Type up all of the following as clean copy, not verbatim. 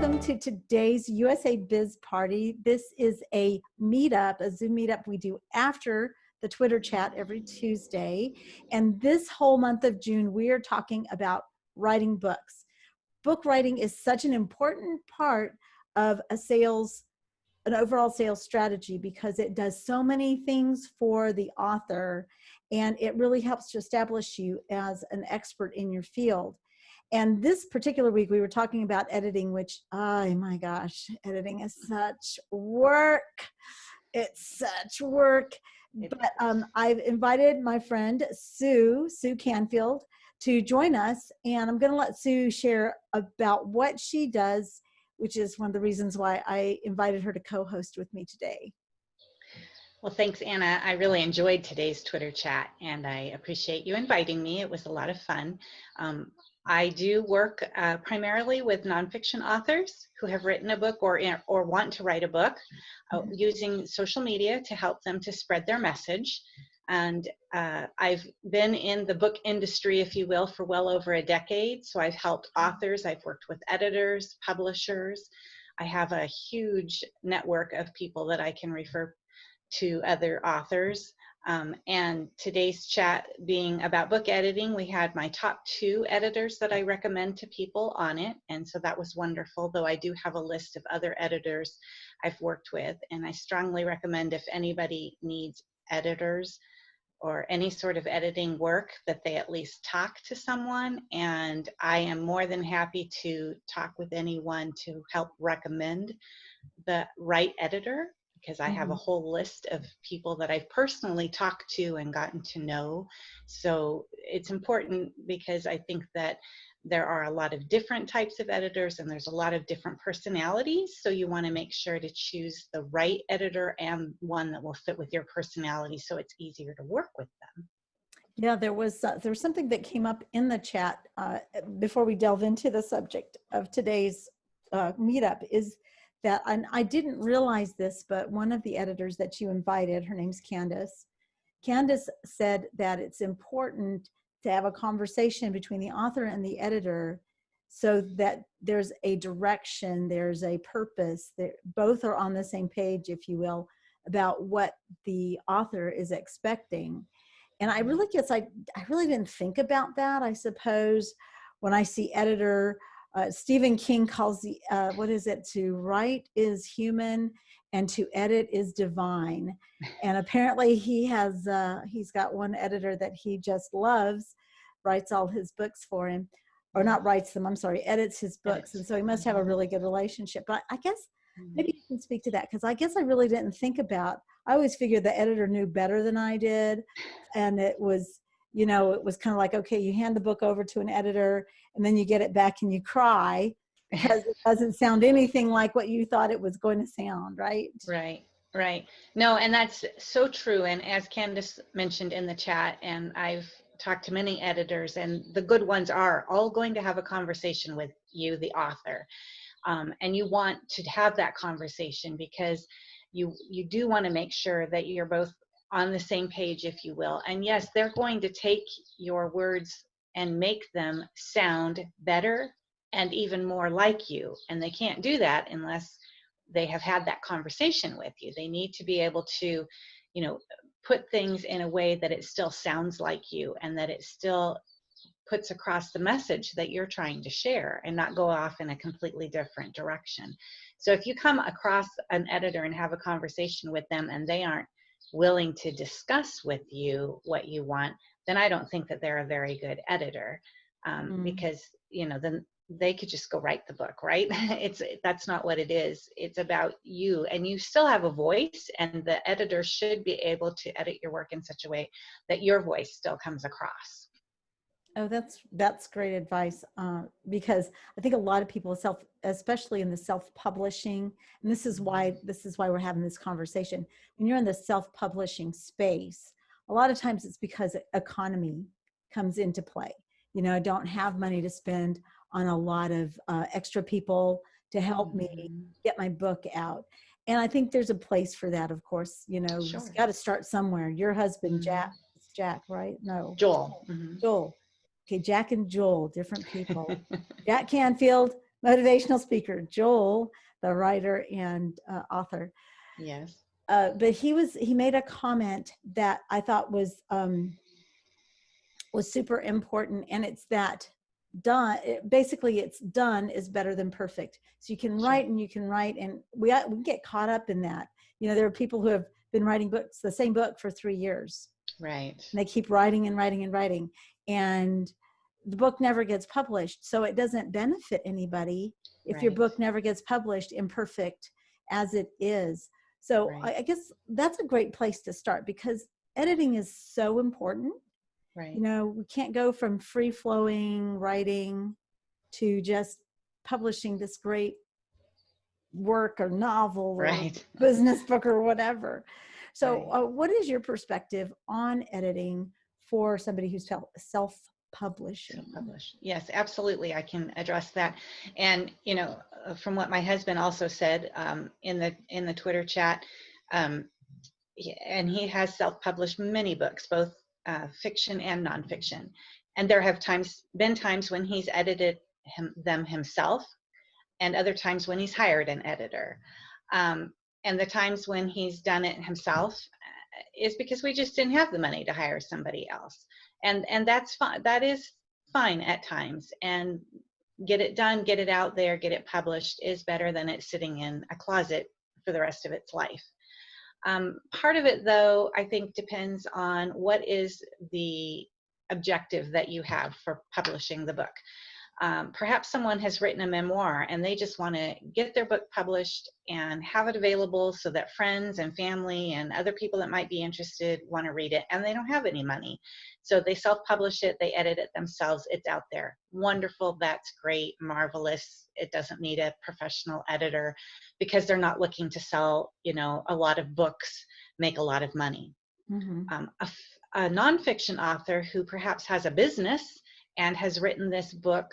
welcome to today's USA Biz Party. This is a meetup, a Zoom meetup we do after the Twitter chat every Tuesday. And this whole month of June, we are talking about writing books. Book writing is such an important part of an overall sales strategy because it does so many things for the author, and it really helps to establish you as an expert in your field. And this particular week, we were talking about editing, which, oh my gosh, editing is such work. It's such work. But I've invited my friend, Sue Canfield, to join us. And I'm going to let Sue share about what she does, which is one of the reasons why I invited her to co-host with me today. Well, thanks, Anna. I really enjoyed today's Twitter chat, and I appreciate you inviting me. It was a lot of fun. I do work primarily with nonfiction authors who have written a book or want to write a book, using social media to help them to spread their message. And I've been in the book industry, if you will, for well over a decade. So I've helped authors, I've worked with editors, publishers. I have a huge network of people that I can refer to other authors. And today's chat being about book editing, we had my top 2 editors that I recommend to people on it. And so that was wonderful, though I do have a list of other editors I've worked with. And I strongly recommend if anybody needs editors or any sort of editing work that they at least talk to someone. And I am more than happy to talk with anyone to help recommend the right editor, because I have a whole list of people that I've personally talked to and gotten to know. So it's important because I think that there are a lot of different types of editors and there's a lot of different personalities. So you want to make sure to choose the right editor and one that will fit with your personality so it's easier to work with them. Yeah, there was something that came up in the chat before we delve into the subject of today's meetup, is that, and I didn't realize this, but one of the editors that you invited, her name's Candace. Candace said that it's important to have a conversation between the author and the editor so that there's a direction, there's a purpose, both are on the same page, if you will, about what the author is expecting. And I really guess I really didn't think about that. I suppose when I see editor, Stephen King calls the, what is it? To write is human and to edit is divine. And apparently he has, he's got one editor that he just loves, writes all his books for him, or not writes them, I'm sorry, edits his books. And so he must have a really good relationship. But I guess maybe you can speak to that, because I guess I really didn't think about, I always figured the editor knew better than I did. And it was, you know, it was kind of like, okay, you hand the book over to an editor and then you get it back and you cry because it doesn't sound anything like what you thought it was going to sound, right? Right. No, and that's so true. And as Candace mentioned in the chat, and I've talked to many editors, and the good ones are all going to have a conversation with you, the author. And you want to have that conversation because you do want to make sure that you're both on the same page, if you will. And yes, they're going to take your words and make them sound better and even more like you. And they can't do that unless they have had that conversation with you. They need to be able to, you know, put things in a way that it still sounds like you and that it still puts across the message that you're trying to share and not go off in a completely different direction. So if you come across an editor and have a conversation with them and they aren't willing to discuss with you what you want, then I don't think that they're a very good editor, because, you know, then they could just go write the book, right? That's not what it is. It's about you, and you still have a voice, and the editor should be able to edit your work in such a way that your voice still comes across. Oh, that's great advice, because I think a lot of people, especially in the self-publishing, and this is why we're having this conversation. When you're in the self-publishing space, a lot of times it's because economy comes into play. You know, I don't have money to spend on a lot of extra people to help me get my book out. And I think there's a place for that, of course. You know, Sure. you've got to start somewhere. Your husband, Jack, right? No. Joel. Joel. Okay, Jack and Joel, different people. Jack Canfield, motivational speaker, Joel, the writer and author. Yes. But he made a comment that I thought was super important, and it's that basically it's done is better than perfect. So you can write and you can write, and we get caught up in that. There are people who have been writing books, the same book for 3 years. Right. And they keep writing and writing and writing, and the book never gets published. So it doesn't benefit anybody if your book never gets published, imperfect as it is. So I guess that's a great place to start, because editing is so important. Right. We can't go from free-flowing writing to just publishing this great work or novel or business book or whatever. So what is your perspective on editing for somebody who's self-publishing? Yes, absolutely. I can address that. And, from what my husband also said in the Twitter chat, and he has self-published many books, both fiction and nonfiction. And there have been times when he's edited them himself, and other times when he's hired an editor. And the times when he's done it himself is because we just didn't have the money to hire somebody else. And that's fine. That is fine at times. And get it done, get it out there, get it published is better than it sitting in a closet for the rest of its life. Part of it, though, I think depends on what is the objective that you have for publishing the book. Perhaps someone has written a memoir and they just want to get their book published and have it available so that friends and family and other people that might be interested want to read it, and they don't have any money. So they self-publish it, they edit it themselves, it's out there. Wonderful, that's great, marvelous. It doesn't need a professional editor because they're not looking to sell, a lot of books, make a lot of money. Mm-hmm. A nonfiction author who perhaps has a business and has written this book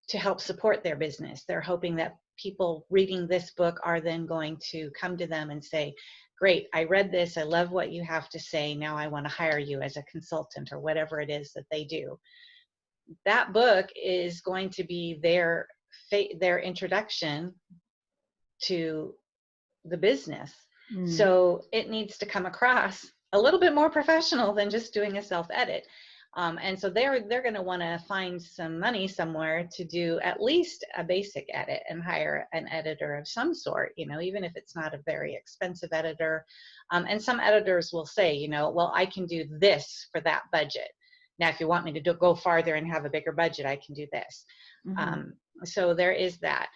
to help support their business. They're hoping that people reading this book are then going to come to them and say, great, I read this, I love what you have to say, now I want to hire you as a consultant, or whatever it is that they do. That book is going to be their introduction to the business. So it needs to come across a little bit more professional than just doing a self-edit. And so they're going to want to find some money somewhere to do at least a basic edit and hire an editor of some sort, even if it's not a very expensive editor. And some editors will say, well, I can do this for that budget. Now, if you want me to go farther and have a bigger budget, I can do this. Mm-hmm. So there is that.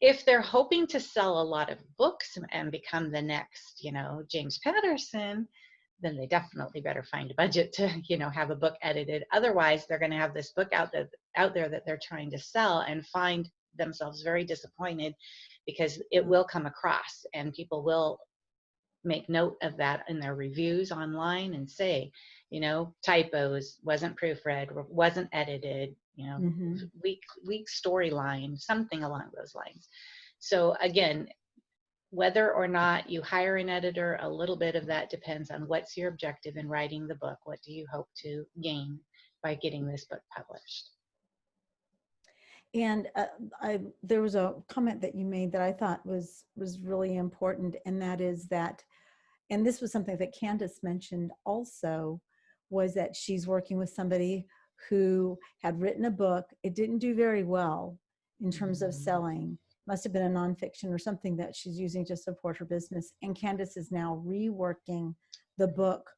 If they're hoping to sell a lot of books and become the next, James Patterson, then they definitely better find a budget to, have a book edited. Otherwise, they're going to have this book out there that they're trying to sell and find themselves very disappointed, because it will come across and people will make note of that in their reviews online and say, typos, wasn't proofread, wasn't edited, mm-hmm. weak storyline, something along those lines. So again, whether or not you hire an editor, a little bit of that depends on what's your objective in writing the book. What do you hope to gain by getting this book published? And there was a comment that you made that I thought was really important, and that is that, and this was something that Candace mentioned also, was that she's working with somebody who had written a book. It didn't do very well in terms of selling. Must have been a nonfiction or something that she's using to support her business. And Candace is now reworking the book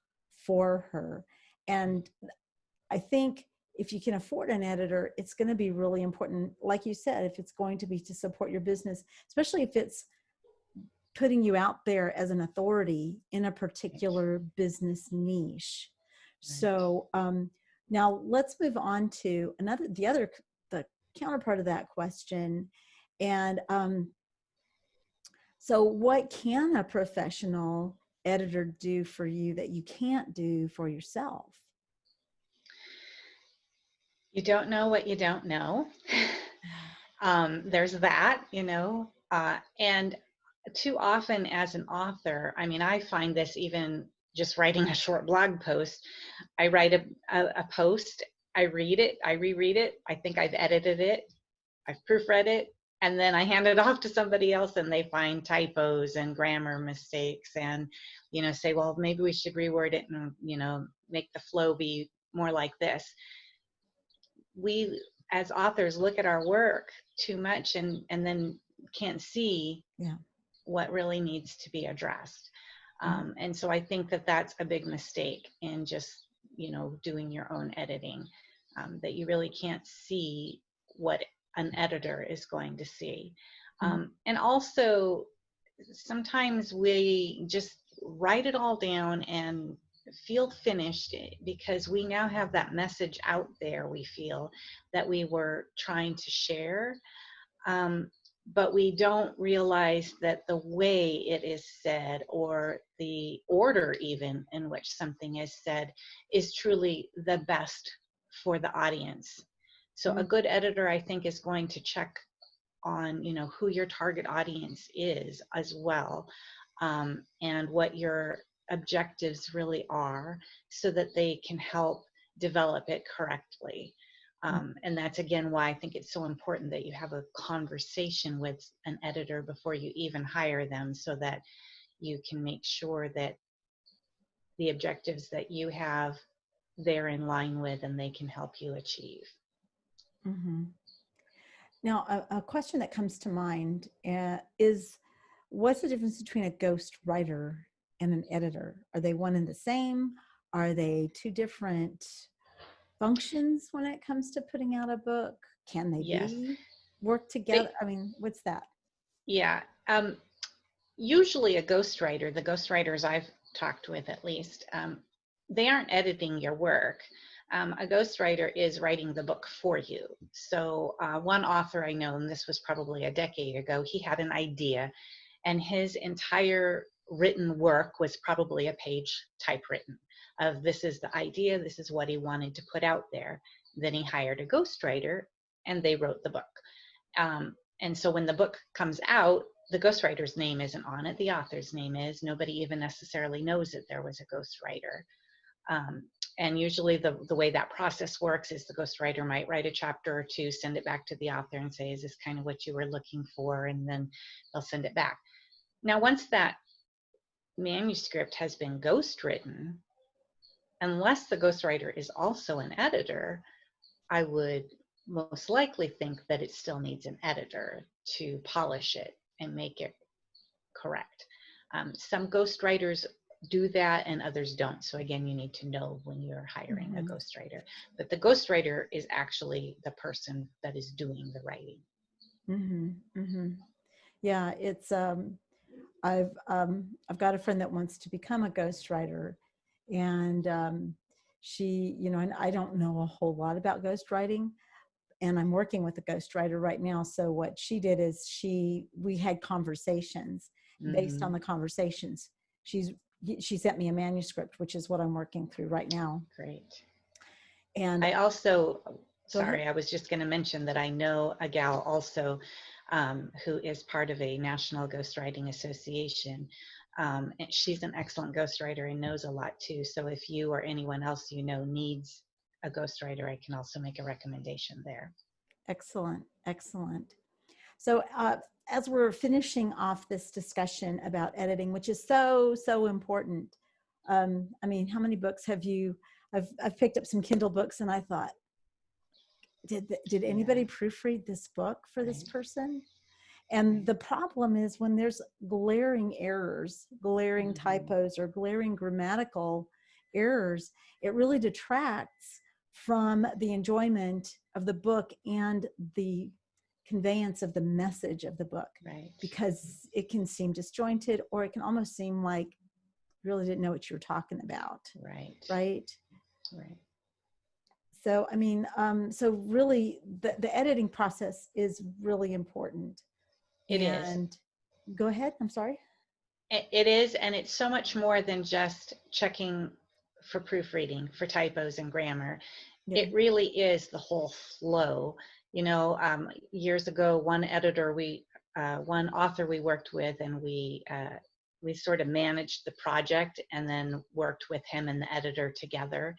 for her. And I think if you can afford an editor, it's going to be really important. Like you said, if it's going to be to support your business, especially if it's putting you out there as an authority in a particular business niche. Right. So now let's move on to the counterpart of that question. And so what can a professional editor do for you that you can't do for yourself? You don't know what you don't know. There's that, and too often as an author, I find this even just writing a short blog post. I write a post, I read it, I reread it, I think I've edited it, I've proofread it, and then I hand it off to somebody else and they find typos and grammar mistakes and, say, well, maybe we should reword it and, make the flow be more like this. We, as authors, look at our work too much and then can't see what really needs to be addressed. And so I think that that's a big mistake in just, doing your own editing, that you really can't see what an editor is going to see. And also, sometimes we just write it all down and feel finished because we now have that message out there, we feel, that we were trying to share. But we don't realize that the way it is said, or the order even in which something is said, is truly the best for the audience. So a good editor, I think, is going to check on, who your target audience is as well, and what your objectives really are, so that they can help develop it correctly. And that's, again, why I think it's so important that you have a conversation with an editor before you even hire them, so that you can make sure that the objectives that you have, they're in line with and they can help you achieve. Now, a question that comes to mind is, what's the difference between a ghost writer and an editor? Are they one and the same? Are they two different functions when it comes to putting out a book? Can they be work together? I mean, what's that? Yeah. Usually a ghostwriter, the ghostwriters I've talked with at least, they aren't editing your work. A ghostwriter is writing the book for you. So one author I know, and this was probably a decade ago, he had an idea and his entire written work was probably a page typewritten of, this is the idea, this is what he wanted to put out there. Then he hired a ghostwriter and they wrote the book. And so when the book comes out, the ghostwriter's name isn't on it, the author's name is. Nobody even necessarily knows that there was a ghostwriter. And usually the way that process works is the ghostwriter might write a chapter or two, send it back to the author and say, is this kind of what you were looking for? And then they'll send it back. Now, once that manuscript has been ghostwritten, unless the ghostwriter is also an editor, I would most likely think that it still needs an editor to polish it and make it correct. Some ghostwriters do that and others don't. So again, you need to know when you're hiring a ghostwriter. But the ghostwriter is actually the person that is doing the writing. Yeah, it's I've got a friend that wants to become a ghostwriter, and she, and I don't know a whole lot about ghostwriting, and I'm working with a ghostwriter right now. So what she did is we had conversations. Based on the conversations, she sent me a manuscript, which is what I'm working through right now. Great. And I also, sorry, I was just going to mention that I know a gal also who is part of a national ghostwriting association. And she's an excellent ghostwriter and knows a lot too. So if you or anyone else you know needs a ghostwriter, I can also make a recommendation there. Excellent, excellent. So as we're finishing off this discussion about editing, which is so important. I mean, how many books have you? I've picked up some Kindle books, and I thought, did anybody proofread this book for this person? And the problem is when there's glaring errors, glaring typos, or glaring grammatical errors, it really detracts from the enjoyment of the book and the conveyance of the message of the book, because it can seem disjointed, or it can almost seem like you really didn't know what you were talking about. Right. So, I mean, so really the editing process is really important. It is. Go ahead. I'm sorry. It is. And it's so much more than just checking for proofreading, for typos and grammar. It really is the whole flow. Years ago, one author we worked with, and we sort of managed the project and then worked with him and the editor together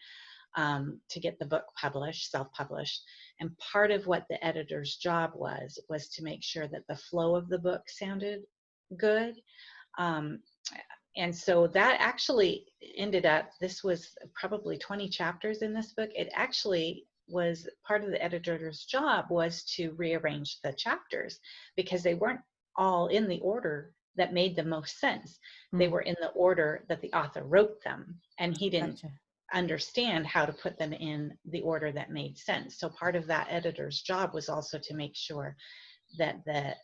to get the book published, self-published. And part of what the editor's job was to make sure that the flow of the book sounded good. Um, and so that actually ended up, this was probably 20 chapters in this book. It actually was part of the editor's job was to rearrange the chapters because they weren't all in the order that made the most sense. They were in the order that the author wrote them, and he didn't understand how to put them in the order that made sense. So part of that editor's job was also to make sure that the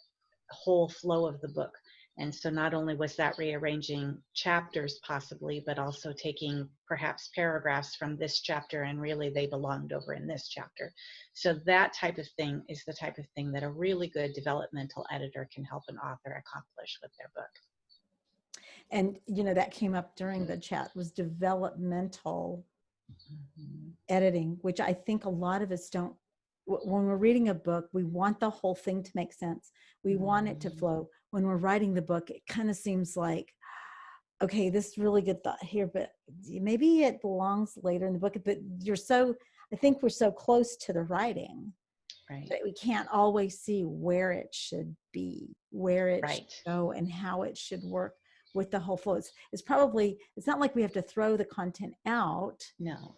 whole flow of the book. And so not only was that rearranging chapters possibly, but also taking perhaps paragraphs from this chapter and really they belonged over in this chapter. So that type of thing is the type of thing that a really good developmental editor can help an author accomplish with their book. And, you know, that came up during the chat was developmental editing, which I think a lot of us don't. When we're reading a book, we want the whole thing to make sense. We want it to flow. When we're writing the book, it kind of seems like, okay, this is really good thought here, but maybe it belongs later in the book. But I think we're so close to the writing that we can't always see where it should be, where it should go, and how it should work with the whole flow. It's not like we have to throw the content out,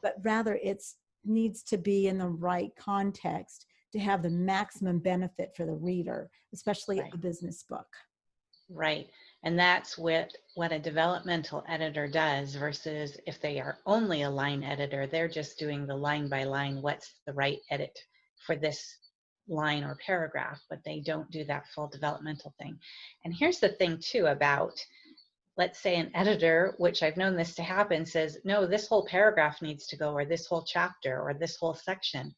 but rather it's needs to be in the right context to have the maximum benefit for the reader, especially a business book. Right. And that's what a developmental editor does versus if they are only a line editor, they're just doing the line by line, what's the right edit for this line or paragraph, but they don't do that full developmental thing. And here's the thing too about, let's say an editor, which I've known this to happen, says, no, this whole paragraph needs to go, or this whole chapter, or this whole section.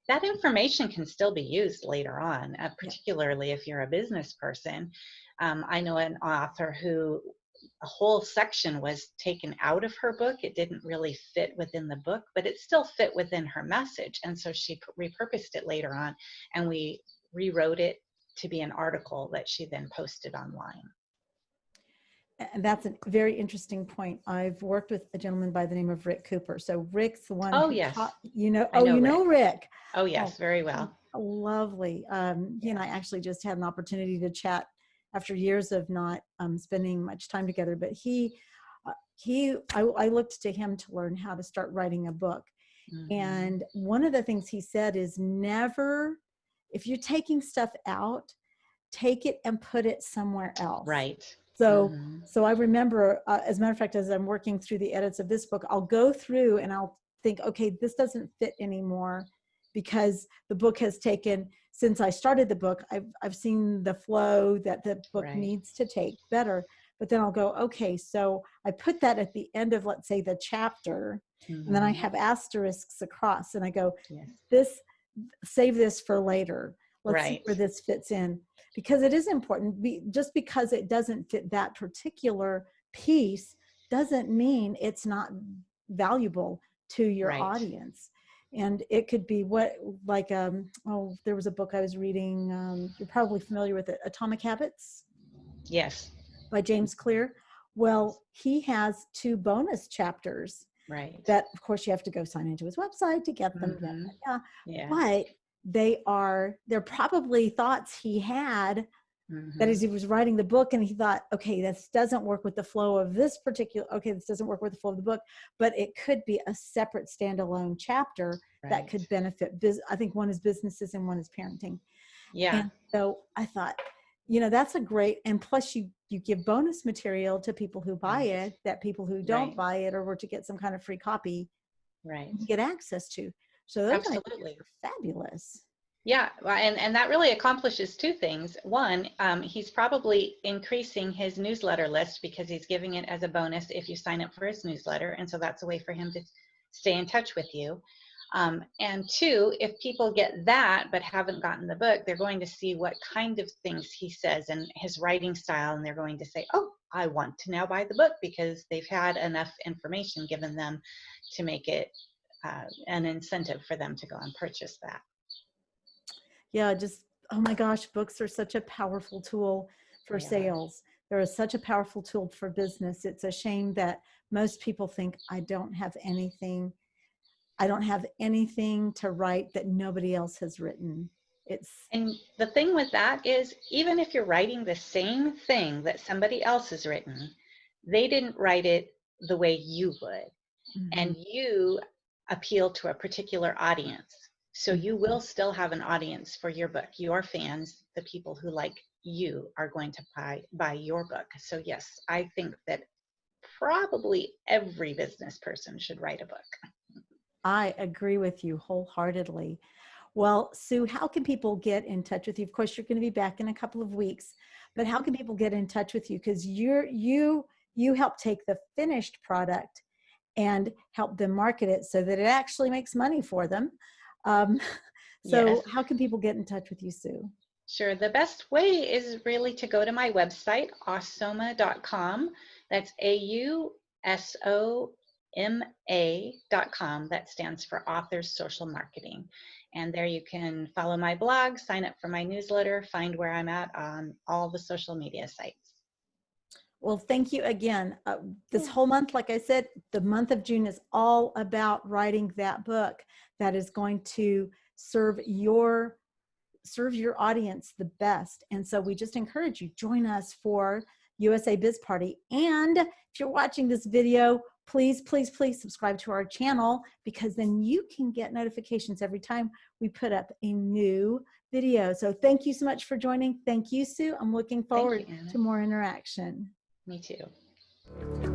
That information can still be used later on, particularly if you're a business person. I know an author who a whole section was taken out of her book. It didn't really fit within the book, but it still fit within her message. And so she repurposed it later on, and we rewrote it to be an article that she then posted online. And that's a very interesting point. I've worked with a gentleman by the name of Rick Cooper. So Rick's the one who taught, you know Rick. Oh, yes, very well. Lovely. He and I actually just had an opportunity to chat after years of not spending much time together. But I looked to him to learn how to start writing a book. And one of the things he said is never, if you're taking stuff out, take it and put it somewhere else. Right. So I remember, as a matter of fact, as I'm working through the edits of this book, I'll go through and I'll think, okay, this doesn't fit anymore because the book has taken, since I started the book, I've seen the flow that the book needs to take better. But then I'll go, okay, so I put that at the end of, let's say, the chapter, and then I have asterisks across, and I go, save this for later. Let's see where this fits in. Because it is important. Just because it doesn't fit that particular piece doesn't mean it's not valuable to your audience. And it could be there was a book I was reading, you're probably familiar with it, Atomic Habits. Yes. By James Clear. Well, he has 2 bonus chapters. Right. That, of course, you have to go sign into his website to get them. But they're probably thoughts he had that as he was writing the book, and he thought, okay, this doesn't work with the flow of this doesn't work with the flow of the book, but it could be a separate standalone chapter that could benefit. I think one is businesses and one is parenting. Yeah. And so I thought, that's a great, and plus you give bonus material to people who buy it, that people who don't buy it or were to get some kind of free copy get access to. So those ideas are fabulous. Yeah, and that really accomplishes 2 things. One, he's probably increasing his newsletter list because he's giving it as a bonus if you sign up for his newsletter. And so that's a way for him to stay in touch with you. And 2, if people get that but haven't gotten the book, they're going to see what kind of things he says and his writing style, and they're going to say, oh, I want to now buy the book because they've had enough information given them to make it an incentive for them to go and purchase that. Yeah, oh my gosh, books are such a powerful tool for sales. They're such a powerful tool for business. It's a shame that most people think I don't have anything I don't have anything to write that nobody else has written. It's, And the thing with that is, even if you're writing the same thing that somebody else has written, they didn't write it the way you would. mhm, And you appeal to a particular audience. So you will still have an audience for your book. Your fans, the people who like you, are going to buy your book. So yes, I think that probably every business person should write a book. I agree with you wholeheartedly. Well, Sue, how can people get in touch with you? Of course, you're going to be back in a couple of weeks, but how can people get in touch with you? Because you help take the finished product and help them market it so that it actually makes money for them. Um, Yes, so how can people get in touch with you, Sue? sure. The best way is really to go to my website, ausoma.com. That's AUSOMA.com. That stands for Authors Social Marketing. And there you can follow my blog, sign up for my newsletter, find where I'm at on all the social media sites. Well, thank you again. This Yeah. whole month, like I said, the month of June is all about writing that book that is going to serve your audience the best. And so we just encourage you, join us for USA Biz Party. And if you're watching this video, please, please, please subscribe to our channel, because then you can get notifications every time we put up a new video. So thank you so much for joining. Thank you, Sue. I'm looking Thank you, forward Anna. to more interaction. Me too.